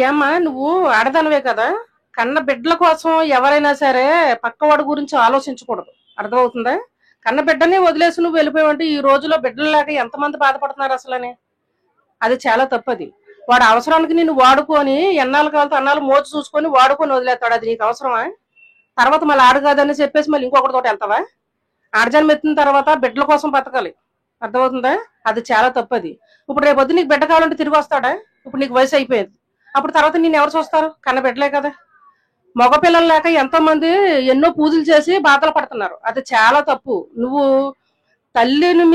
ఏమ్మా నువ్వు ఆడదానివే కదా, కన్న బిడ్డల కోసం ఎవరైనా సరే పక్కవాడి గురించి ఆలోచించకూడదు. అర్థమవుతుందా? కన్న బిడ్డని వదిలేసి నువ్వు వెళ్ళిపోయావంటే ఈ రోజులో బిడ్డలు లేక ఎంతమంది బాధపడుతున్నారు అసలని. అది చాలా తప్పది. వాడు అవసరానికి నిన్ను వాడుకొని ఎన్నాళ్ళు కావాలంటే అన్నాళ్ళు మోచి చూసుకొని వాడుకొని వదిలేస్తాడు. అది నీకు అవసరమా? తర్వాత మళ్ళీ ఆడు కాదని చెప్పేసి మళ్ళీ ఇంకొకటితో వెళ్తావా? ఆడజన్మ ఎత్తిన తర్వాత బిడ్డల కోసం బతకాలి. అర్థమవుతుందా? అది చాలా తప్పది. ఇప్పుడు రేపొద్దు నీకు బిడ్డ కావాలంటే తిరిగి వస్తాడా? ఇప్పుడు నీకు వయసు అయిపోయింది, అప్పుడు తర్వాత నేను ఎవరు చూస్తారు? కన్న బిడ్డలే కదా. మగపిల్లలు లేక ఎంతో మంది ఎన్నో పూజలు చేసి బాధలు పడుతున్నారు. అది చాలా తప్పు. నువ్వు తల్లిని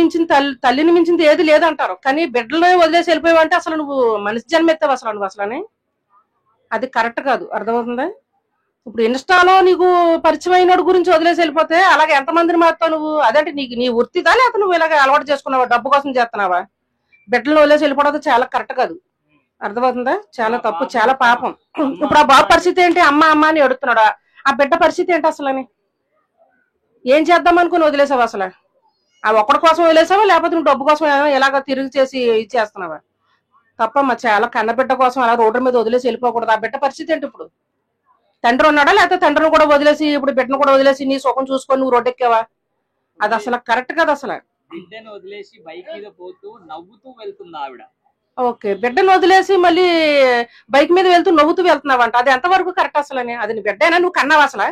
మించింది ఏది లేదంటారు, కానీ బిడ్డలని వదిలేసి వెళ్ళిపోయావంటే అసలు నువ్వు మనిషి జన్మ ఎత్తావు అసలు నువ్వు అసలని. అది కరెక్ట్ కాదు. అర్థమవుతుందా? ఇప్పుడు ఇన్స్టాలో నీకు పరిచయం అయినోడు గురించి వదిలేసి వెళ్ళిపోతే అలాగే ఎంతమందిని మారుతావు నువ్వు? అదంటే నీకు నీ వృత్తిదా, లేకపోతే నువ్వు ఇలాగ అలవాటు చేసుకున్నావా? డబ్బు కోసం చేస్తున్నావా? బిడ్డలను వదిలేసి వెళ్ళిపోవడం చాలా కరెక్ట్ కాదు. అర్థమవుతుందా? చాలా తప్పు, చాలా పాపం. ఇప్పుడు ఆ బాబు పరిస్థితి ఏంటి? అమ్మ అమ్మ అని అడుగుతున్నాడా? ఆ బిడ్డ పరిస్థితి ఏంటి అసలని? ఏం చేద్దాం అనుకుని వదిలేసావు అసలు? ఆ ఒక్కడి కోసం వదిలేసావా, లేకపోతే నువ్వు డబ్బు కోసం ఎలాగ తిరిగి చేసి ఇచ్చేస్తున్నావా? తప్పమ్మా. చాలా కన్నబిడ్డ కోసం అలా రోడ్డు మీద వదిలేసి వెళ్ళిపోకూడదు. ఆ బిడ్డ పరిస్థితి ఏంటి ఇప్పుడు? తండ్రి ఉన్నాడా, లేకపోతే తండ్రిని కూడా వదిలేసి ఇప్పుడు బిడ్డను కూడా వదిలేసి నీ సుఖం చూసుకొని నువ్వు రోడ్డు ఎక్కావా? అది అసలు కరెక్ట్ కాదు అసలు. బిడ్డను వదిలేసి బైక్ మీద పోతూ నవ్వుతూ వెళ్తుంది ఆవిడ. ఓకే, బిడ్డను వదిలేసి మళ్ళీ బైక్ మీద వెళ్తూ నవ్వుతూ వెళ్తున్నావంట. అది ఎంతవరకు కరెక్ట్ అసలని? అది నీ బిడ్డైనా? నువ్వు కన్నావా అసలు?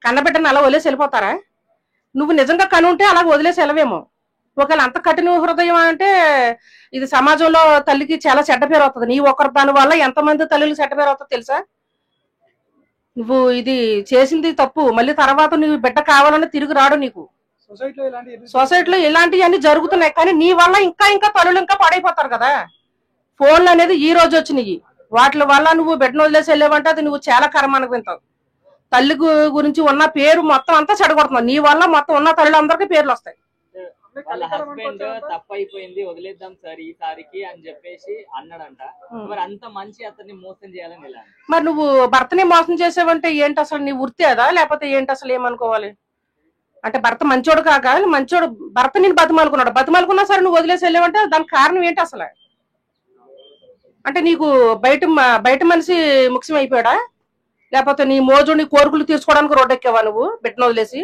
కన్న బిడ్డను అలా వదిలేసి వెళ్ళిపోతారా? నువ్వు నిజంగా కనుంటే అలా వదిలేసి వెళ్ళవేమో. ఒకవేళ అంత కఠిన హృదయం అంటే ఇది సమాజంలో తల్లికి చాలా చెడ్డ పేరు అవుతుంది. నీ ఒక్కరి దాని వల్ల ఎంతమంది తల్లికి చెడ్డ పేరు అవుతుంది తెలుసా? నువ్వు ఇది చేసింది తప్పు. మళ్ళీ తర్వాత నువ్వు బిడ్డ కావాలని తిరిగి రాడు నీకు. సొసైటీలో ఇలాంటివన్నీ జరుగుతున్నాయి, కానీ నీ వల్ల ఇంకా ఇంకా తల్లులు ఇంకా పాడైపోతారు కదా. ఫోన్లు అనేది ఈ రోజు వచ్చినాయి, వాటి వల్ల నువ్వు బిడ్డను వదిలేసి వెళ్ళావంటే అది నువ్వు చాలా కర్మానికి వింటావు. తల్లి గురించి ఉన్న పేరు మొత్తం అంతా చెడగొడుతున్నావు. నీ వల్ల మొత్తం ఉన్న తల్లులందరికీ పేర్లు వస్తాయి. వాళ్ళ హస్బెండ్ తప్పైపోయింది వదిలేద్దాం సార్ ఈసారికి అని చెప్పేసి అన్నాడంట. మరి అంత మంచి అతన్ని మోసం చేయాలని ఇలా. మరి నువ్వు భర్తని మోసం చేసావంటే ఏంటి అసలు? నీ వృత్తి అదా, లేకపోతే ఏంటి అసలు? ఏమనుకోవాలి అంటే భర్త మంచోడు కాక మంచోడు భర్త నేను బతిమాలుకున్నాడు, బతిమాలుకున్నా సరే నువ్వు వదిలేసి వెళ్ళావంటే దానికి కారణం ఏంటి అసలు? అంటే నీకు బయట మనిషి ముఖ్యం అయిపోయాడా, లేకపోతే నీ మోజు నీ కోరికలు తీర్చుకోవడానికి రోడ్డు ఎక్కావా నువ్వు బిడ్డను వదిలేసి?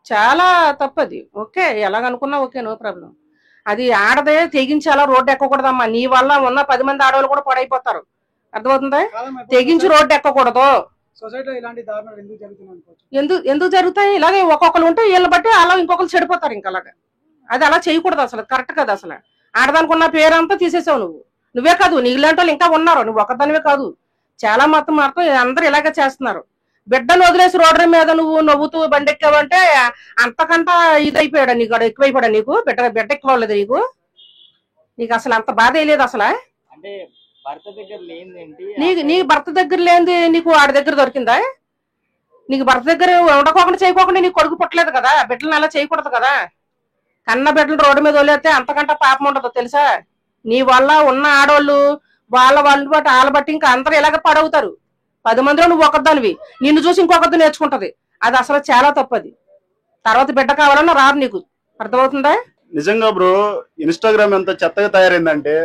చాలా తప్పది. ఓకే, ఎలాగనుకున్నా ఓకే, నో ప్రాబ్లం. అది ఆడదే తెగించి అలా రోడ్డు ఎక్కకూడదమ్మా. నీ వల్ల ఉన్న 10 మంది ఆడవాళ్ళు కూడా పడైపోతారు. అర్థమవుతుందా? తెగించి రోడ్డు ఎక్కకూడదు. ఎందుకు జరుగుతాయి ఇలాగే? ఒక్కొక్కరు ఉంటే వీళ్ళ బట్టి అలా ఇంకొకరు చెడిపోతారు. ఇంకా అలాగా అది అలా చేయకూడదు అసలు. కరెక్ట్ కదా అసలు. ఆడదానుకున్న పేరంతా తీసేసావు నువ్వే కాదు, నీలాంటి వాళ్ళు ఇంకా ఉన్నారు. నువ్వు ఒక్కదానివే కాదు, చాలా మాత్రం అందరూ ఇలాగే చేస్తున్నారు. బిడ్డను వదిలేసి రోడ్డు మీద నువ్వు నవ్వుతూ బండి ఎక్కావంటే అంతకంతా ఇదైపోయాడా నీకు? ఎక్కువైపోయాడా నీకు? బిడ్డ ఎక్కువలేదు నీకు అసలు అంత బాధ వేయలేదు అసలు? అంటే భర్త దగ్గర లేనిదేంటి? నీ భర్త దగ్గర లేనిది నీకు ఆడి దగ్గర దొరికిందా? నీకు భర్త దగ్గర ఉండకోకుండా చేయకోకుండా నీకు కొడుకు పుట్టలేదు కదా. బిడ్డలను అలా చేయకూడదు కదా. కన్న బిడ్డలు రోడ్డు మీద వదిలేస్తే అంతకంటే పాపం ఉండదు తెలుసా? నీ వల్ల ఉన్న ఆడవాళ్ళు వాళ్ళని బట్టి బట్టి ఇంకా అందరూ ఇలాగ పడవుతారు. 10 మందిలో నువ్వు ఒకదానివి, నిన్ను చూసి ఇంకొకరితో నేర్చుకుంటది. అది అసలు చాలా తప్పది. తర్వాత బిడ్డ కావాలన్నా రారు నీకు. అర్థమవుతుందా? నిజంగా బ్రో, ఇన్స్టాగ్రామ్ ఎంత చెత్తగా తయారైందంటే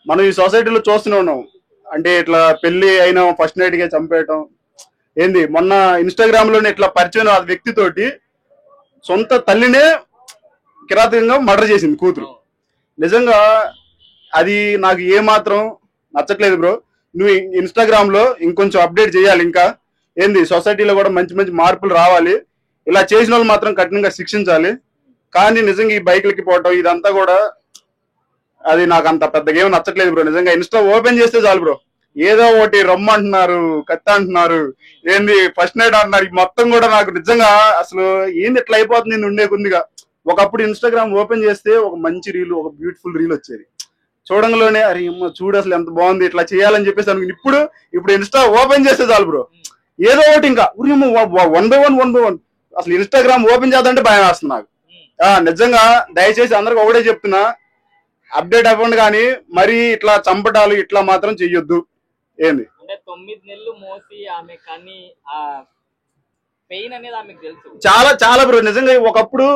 మనం ఈ సొసైటీలో చూస్తూనే ఉన్నాం. అంటే ఇట్లా పెళ్లి అయినా ఫస్ట్ నైట్ గా చంపేయటం ఏంది. మొన్న ఇన్స్టాగ్రామ్ లోనే ఇట్లా పరిచయం ఆ వ్యక్తితోటి సొంత తల్లినే కిరాతకంగా మర్డర్ చేసింది కూతురు. నిజంగా అది నాకు ఏ మాత్రం నచ్చట్లేదు బ్రో. నువ్వు ఇన్స్టాగ్రామ్ లో ఇంకొంచెం అప్డేట్ చేయాలి. ఇంకా ఏంది, సొసైటీలో కూడా మంచి మంచి మార్పులు రావాలి. ఇలా చేసిన వాళ్ళు మాత్రం కఠినంగా శిక్షించాలి. కానీ నిజంగా ఈ బైక్లకి పోవటం ఇదంతా కూడా అది నాకు అంత పెద్దగా ఏమో నచ్చట్లేదు బ్రో. నిజంగా ఇన్స్టా ఓపెన్ చేస్తే చాలు బ్రో, ఏదో ఒకటి రొమ్మ అంటున్నారు, కత్తి అంటున్నారు, ఏంది ఫస్ట్ నైట్ అంటున్నారు. మొత్తం కూడా నాకు నిజంగా అసలు ఏంది ఇట్లా అయిపోతుంది నేను ఉండే కొద్దిగా. ఒకప్పుడు ఇన్స్టాగ్రామ్ ఓపెన్ చేస్తే ఒక మంచి రీల్, ఒక బ్యూటిఫుల్ రీల్ వచ్చేది. చూడంలోనే అరే అమ్మ చూడు అసలు ఎంత బాగుంది, ఇట్లా చేయాలని చెప్పేసి అనుకుని ఇప్పుడు ఇన్స్టా ఓపెన్ చేస్తే చాలు బ్రో, ఏదో ఒకటి ఇంకా 1 by 1 అసలు ఇన్స్టాగ్రామ్ ఓపెన్ చేద్దంటే భయం వేస్తుంది నాకు. నిజంగా దయచేసి అందరికి ఒకటే చెప్తున్నా, అప్డేట్ అవ్వండి కానీ మరి ఇట్లా చంపటాలు ఇట్లా మాత్రం చెయ్యొద్దు. ఏంది అంటే 9 నెలలు మోసి ఆమె కానీ ఆ పెయిన్ అనేది ఆమెకు తెలుసు. చాలా చాలా బ్రో. నిజంగా ఒకప్పుడు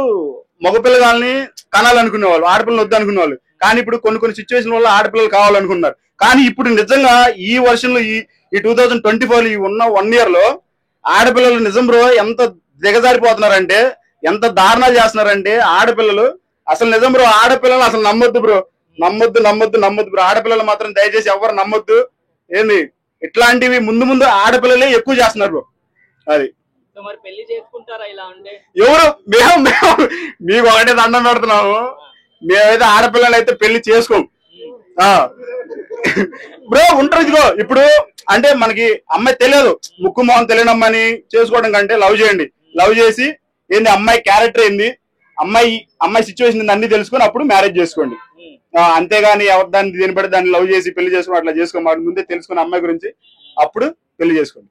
మగపిల్లగాల్ని కనాలనుకునేవాళ్ళు, ఆడపిల్లని వద్దు అనుకునేవాళ్ళు. కానీ ఇప్పుడు కొన్ని సిచ్యువేషన్ వల్ల ఆడపిల్లలు కావాలనుకున్నారు. కానీ ఇప్పుడు నిజంగా ఈ వర్షంలో ఈ 2024 ఉన్న 1 year లో ఆడపిల్లలు నిజం బ్రో ఎంత దిగజారిపోతున్నారంటే, ఎంత దారుణాలు చేస్తున్నారంటే ఆడపిల్లలు. అసలు నిజం బ్రో, ఆడపిల్లలు అసలు నమ్మొద్దు బ్రో, నమ్మొద్దు బ్రో. ఆడపిల్లలు మాత్రం దయచేసి ఎవరు నమ్మొద్దు. ఏంది ఇట్లాంటివి ముందు ఆడపిల్లలే ఎక్కువ చేస్తున్నారు బ్రో. అది మరి పెళ్లి చేసుకుంటారా ఇలా ఉంటే? ఎవరు మేము మీకు ఒకటే దండం పెడుతున్నాము. మేమైతే ఆడపిల్లలు అయితే పెళ్లి చేసుకోం బ్రో. ఉంటారు ఇదిగో ఇప్పుడు అంటే మనకి అమ్మాయి తెలియదు, ముక్కు మొహం తెలియని అమ్మాయిని చేసుకోవడం కంటే లవ్ చేయండి. లవ్ చేసి ఏంది అమ్మాయి క్యారెక్టర్ ఏంది, అమ్మాయి సిచ్యువేషన్ అన్ని తెలుసుకొని అప్పుడు మ్యారేజ్ చేసుకోండి. అంతేగాని ఎవరు దీన్ని బట్టి దాన్ని లవ్ చేసి పెళ్లి చేసుకుని అట్లా చేసుకోమని ముందే తెలుసుకుని అమ్మాయి గురించి అప్పుడు పెళ్లి చేసుకోండి.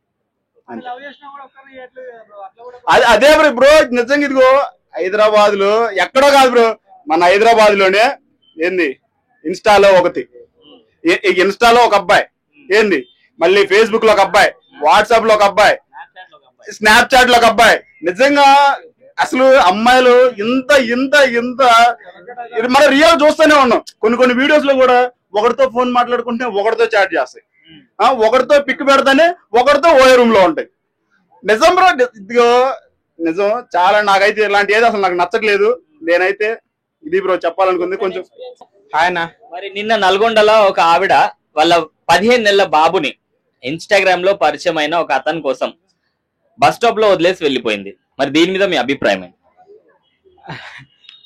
అదే బ్రో నిజంగా ఇదిగో హైదరాబాద్ లో ఎక్కడో కాదు బ్రో, మన హైదరాబాద్ లోనే ఏంది ఇన్స్టాలో ఒక అబ్బాయి, ఏంది మళ్ళీ ఫేస్బుక్ లో ఒక అబ్బాయి, వాట్సాప్ లో ఒక అబ్బాయి, స్నాప్చాట్ లో ఒక అబ్బాయి. నిజంగా అసలు అమ్మాయిలు ఇంత ఇంత ఇంత ఇది మనం రియల్ చూస్తూనే ఉన్నాం. కొన్ని వీడియోస్ లో కూడా ఒకరితో ఫోన్ మాట్లాడుకుంటే ఒకరితో చాట్ చేస్తాయి, ఒకరితో పిక్ పెడతానే ఒకరితో ఓయే రూమ్ లో ఉంటాయి. నిజం బ్రో, ఇదిగో నిజం చాలా. నాకైతే ఇలాంటి ఏది అసలు నాకు నచ్చట్లేదు. నేనైతే ఇది బ్రో చెప్పాలనుకుంది కొంచెం. ఆయన మరి నిన్న నల్గొండలో ఒక ఆవిడ వాళ్ళ 15 నెలల బాబుని ఇన్స్టాగ్రామ్ లో పరిచయం అయిన ఒక అతని కోసం బస్ స్టాప్ లో వదిలేసి వెళ్ళిపోయింది. మరి దీని మీద మీ అభిప్రాయం ఏంటి?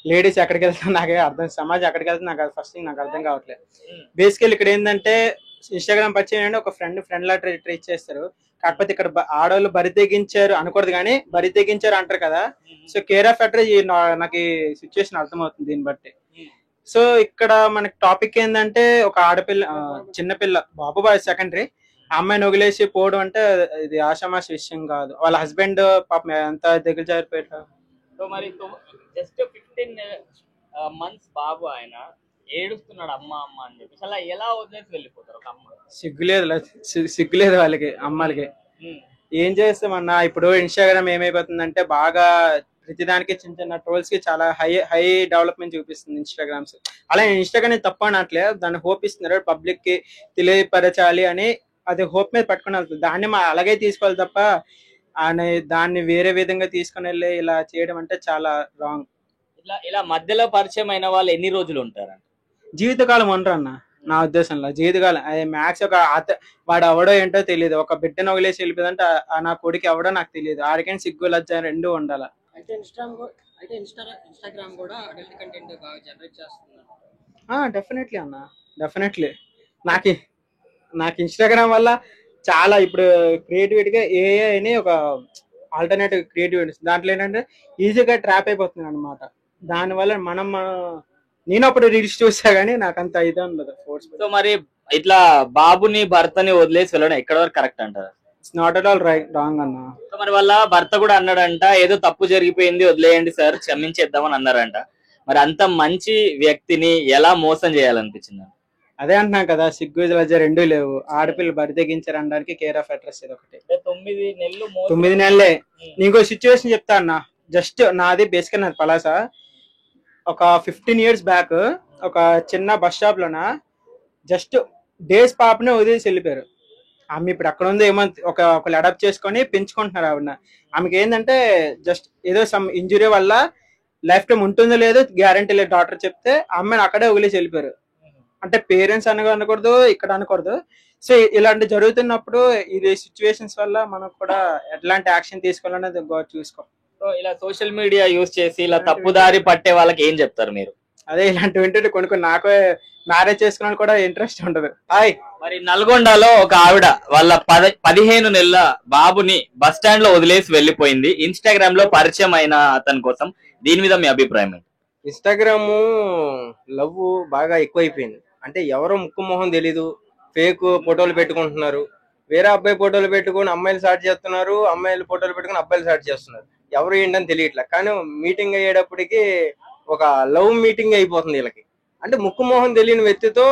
లేడీస్ ఎక్కడికి వెళ్తారు నాకే అర్థం, సమాజం ఎక్కడికి వెళ్తే నాకు ఫస్ట్ థింగ్ నాకు అర్థం కావట్లేదు. బేసికల్ ఇక్కడ ఏంటంటే ఇన్స్టాగ్రామ్ పరిచయం అంటే ఒక ఫ్రెండ్ లా ట్రీట్ చేస్తారు. కాకపోతే ఇక్కడ ఆడవాళ్ళు బరి తెగించారు అనకూడదు కానీ బరి తెగించారు అంటారు కదా. సో కేర్ ఆఫ్ అడ్రస్ నాకు ఈ సిచ్యువేషన్ అర్థమవుతుంది దీన్ని బట్టి. సో ఇక్కడ మనకి టాపిక్ ఏంటంటే ఒక ఆడపిల్ల చిన్నపిల్ల బాబు సెకండరీ అమ్మాయిని వదిలేసి పోవడం అంటే ఇది ఆషామాష విషయం కాదు. వాళ్ళ హస్బెండ్ పాపం ఎంత దగ్గర జారిపోయారు. సో మరి జస్ట్ 15 months బాబు ఆయన ఏడుస్తున్నాడు అమ్మ అని చెప్పి అలా ఎలా వదిలేసి వెళ్ళిపోతారు ఒక అమ్మ? సిగ్గులేదు వాళ్ళకి అమ్మాలకి. ఏం చేస్తామన్నా ఇప్పుడు ఇన్స్టాగ్రామ్ ఏమైపోతుందంటే బాగా ప్రతిదానికి చిన్న ట్రోల్స్ కి చాలా హై డెవలప్మెంట్ చూపిస్తుంది ఇన్స్టాగ్రామ్స్. అలా ఇన్స్టాగ్రామ్ తప్ప అనట్లే, దాన్ని హోప్ ఇస్తున్నారు పబ్లిక్ కి తెలియపరచాలి అని. అది హోప్ మీద పట్టుకుని వెళ్తుంది. దాన్ని అలాగే తీసుకోవాలి తప్ప దాన్ని వేరే విధంగా తీసుకుని వెళ్ళి ఇలా చేయడం అంటే చాలా రాంగ్. ఇలా మధ్యలో పరిచయం అయిన వాళ్ళు ఎన్ని రోజులు ఉంటారు? జీవితకాలం ఉండరు అన్న నా ఉద్దేశంలో. జీవితకాలం మ్యాక్స్ ఒక వాడు ఎవడో ఏంటో తెలియదు. ఒక బిడ్డను వదిలేసి వెళ్ళిపోయిందంటే నా కొడుకు ఎవడో నాకు తెలియదు. ఆడికైనా సిగ్గు లజ్జ రెండూ ఉండాలి. అయితే ఇన్స్టాగ్రామ్ కూడా అడల్ట్ కంటెంట్ బాగా జనరేట్ చేస్తుంది. డెఫినెట్లీ అన్న, డెఫినెట్లీ. నాకు ఇన్స్టాగ్రామ్ వల్ల చాలా ఇప్పుడు క్రియేటివిటీగా ఏఐ అని ఒక ఆల్టర్నేటివ్ క్రియేటివిటీ దాంట్లో ఏంటంటే ఈజీగా ట్రాప్ అయిపోతుంది అనమాట. దానివల్ల నేను అప్పుడు రీల్స్ చూసా కానీ నాకు అంత ఇదే ఉండదు. సో మరి ఇట్లా బాబుని భర్తని వదిలేసి వెళ్ళడం ఎక్కడ వరకు కరెక్ట్ అంటారు? It's not at all wrong అన్న. సో మరి వాళ్ళ భర్త కూడా అన్నాడంట ఏదో తప్పు జరిగిపోయింది వదిలేయండి సార్ క్షమించేద్దామని అన్నారంట. మరి అంత మంచి వ్యక్తిని ఎలా మోసం చేయాలనిపించింది? అదే అంటున్నాం కదా, సిగ్గు లజ్జ రెండూ లేవు. ఆడపిల్లలు బరి తెగించారు అనడానికి కేర్ ఆఫ్ అడ్రస్ ఇది ఒకటి. 9 నెలలే. నీకు సిచ్యువేషన్ చెప్తా అన్న. జస్ట్ నాది బేసిక్ నాది పలాస. ఒక 15 years బ్యాక్ ఒక చిన్న బస్ స్టాప్ లోన జస్ట్ డేస్ పాపనే వదిలేసి వెళ్ళిపోయారు. ఆమె ఇప్పుడు అక్కడ ఉందో ఏమో ఒకళ్ళు అడాప్ట్ చేసుకొని పెంచుకుంటున్నారు ఆవిడ. ఆమెకి ఏంటంటే జస్ట్ ఏదో సమ్ ఇంజురీ వల్ల లైఫ్ టైం ఉంటుందో లేదో గ్యారంటీ లేదు డాక్టర్ చెప్తే అమ్మాయిని అక్కడే వదిలేసి వెళ్ళిపోయారు. అంటే పేరెంట్స్ అనకూడదు, ఇక్కడ అనకూడదు. సో ఇలాంటి జరుగుతున్నప్పుడు ఇది సిచ్యువేషన్స్ వల్ల మనం కూడా ఎట్లాంటి యాక్షన్ తీసుకోవాలనేది చూసుకో. సో ఇలా సోషల్ మీడియా యూజ్ చేసి ఇలా తప్పుదారి పట్టే వాళ్ళకి ఏం చెప్తారు మీరు? అదే ఇలాంటివి వింటుంటే కొన్ని నాకు మ్యారేజ్ చేసుకున్న కూడా ఇంట్రెస్ట్ ఉండదు. మరి నల్గొండలో ఒక ఆవిడ వాళ్ళ 15 నెలల బాబుని బస్ స్టాండ్ లో వదిలేసి వెళ్ళిపోయింది ఇన్స్టాగ్రామ్ లో పరిచయం అయిన అతని కోసం. దీని మీద మీ అభిప్రాయం ఏంటి? ఇన్స్టాగ్రామ్ లవ్ బాగా ఎక్కువైపోయింది. అంటే ఎవరో ముక్కు మొహం తెలీదు, ఫేక్ ఫోటోలు పెట్టుకుంటున్నారు. వేరే అబ్బాయి ఫోటోలు పెట్టుకుని అమ్మాయిలు స్టార్ట్ చేస్తున్నారు, అమ్మాయిలు ఫోటోలు పెట్టుకుని అబ్బాయిలు స్టార్ట్ చేస్తున్నారు. ఎవరు ఏంటని తెలియట్లే. కానీ మీటింగ్ అయ్యేటప్పటికి ఒక లవ్ మీటింగ్ అయిపోతుంది వీళ్ళకి. అంటే ముక్కు మొహం తెలియని వ్యక్తితో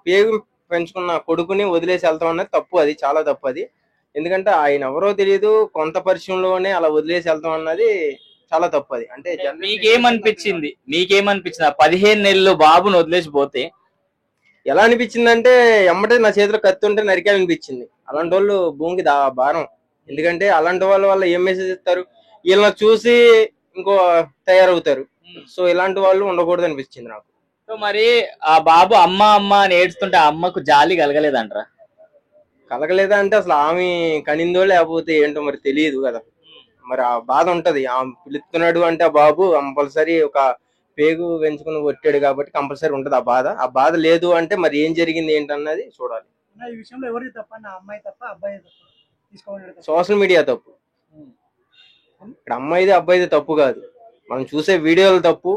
పేగు పెంచుకున్న కొడుకుని వదిలేసి వెళ్తాం అన్నది తప్పు. అది చాలా తప్పు అది. ఎందుకంటే ఆయన ఎవరో తెలియదు, కొంత పరిచయంలోనే అలా వదిలేసి వెళ్తాం అన్నది చాలా తప్పు అది. అంటే మీకేమనిపించింది ఆ 15 నెలలు బాబుని వదిలేసి పోతే? ఎలా అనిపించింది అంటే ఎమ్మటే నా చేతిలో కత్తి ఉంటే నరికాలనిపించింది. అలాంటి వాళ్ళు భూమికి భారం. ఎందుకంటే అలాంటి వాళ్ళ వల్ల ఏం మెసేజ్ ఇస్తారు, వీళ్ళని చూసి ఇంకో తయారవుతారు. సో ఇలాంటి వాళ్ళు ఉండకూడదు అనిపించింది నాకు. సో మరి ఆ బాబు అమ్మ అమ్మ అని ఏడుస్తుంటే ఆ అమ్మకు జాలి కలగలేదంటారా? కలగలేదా అంటే అసలు ఆమె కనిందో లేకపోతే ఏంటో మరి తెలియదు కదా. మరి ఆ బాధ ఉంటది. ఆమె పిలుస్తున్నాడు అంటే ఆ బాబు కంపల్సరీ ఒక పేగు పెంచుకుని కొట్టాడు కాబట్టి కంపల్సరీ ఉంటది ఆ బాధ. ఆ బాధ లేదు అంటే మరి ఏం జరిగింది ఏంటన్నది చూడాలి. ఈ విషయంలో ఎవరిది తప్ప, నా అమ్మాయి తప్ప అబ్బాయి తప్ప తీసుకోవాలి? సోషల్ మీడియా తప్పు. ఇక్కడ అమ్మాయిది అబ్బాయిది తప్పు కాదు, మనం చూసే వీడియోలు తప్పు,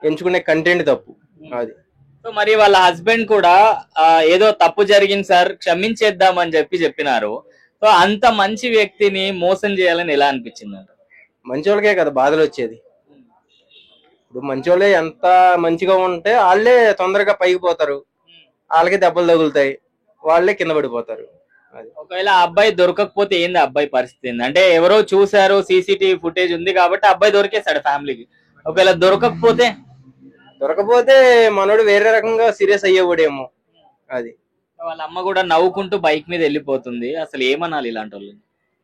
ఎంచుకునే కంటెంట్ తప్పు అది. సో మరి వాళ్ళ హస్బెండ్ కూడా ఏదో తప్పు జరిగింది సార్ క్షమించేద్దామని చెప్పినారు. సో అంత మంచి వ్యక్తిని మోసం చేయాలని ఎలా అనిపించింది అంట? మంచి వాళ్ళకే కదా బాధలు వచ్చేది. ఇప్పుడు మంచి వాళ్ళే ఎంత మంచిగా ఉంటే వాళ్ళే తొందరగా పైకి పోతారు, వాళ్ళకే దెబ్బలు తగులుతాయి, వాళ్ళే కింద పడిపోతారు. ఒకవేళ ఆ అబ్బాయి దొరకకపోతే ఏంది అబ్బాయి పరిస్థితి ఏంది? అంటే ఎవరో చూసారు, సీసీటీవీ ఫుటేజ్ ఉంది కాబట్టి అబ్బాయి దొరికేస్తాడు ఫ్యామిలీకి. ఒకవేళ దొరకపోతే మనోడు వేరే రకంగా సీరియస్ అయ్యేవాడేమో. అది వాళ్ళ అమ్మ కూడా నవ్వుకుంటూ బైక్ మీద వెళ్ళిపోతుంది. అసలు ఏమనాలి ఇలాంటి వాళ్ళు?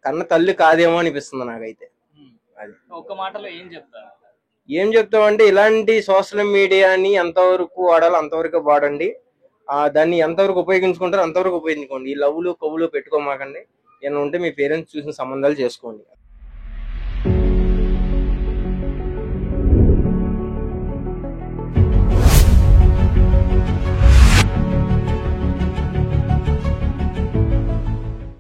కన్న తల్లి కాదేమో అనిపిస్తుంది నాకైతే. అది ఒక్క మాటలో ఏం చెప్తామంటే ఇలాంటి సోషల్ మీడియాని ఎంతవరకు వాడాలో అంతవరకు వాడండి. దాన్ని ఎంతవరకు ఉపయోగించుకుంటారో అంతవరకు ఉపయోగించుకోండి. ఈ లవ్లు కొవ్వులు పెట్టుకోమాకండి. ఏమైనా ఉంటే మీ పేరెంట్స్ చూసిన సంబంధాలు చేసుకోండి.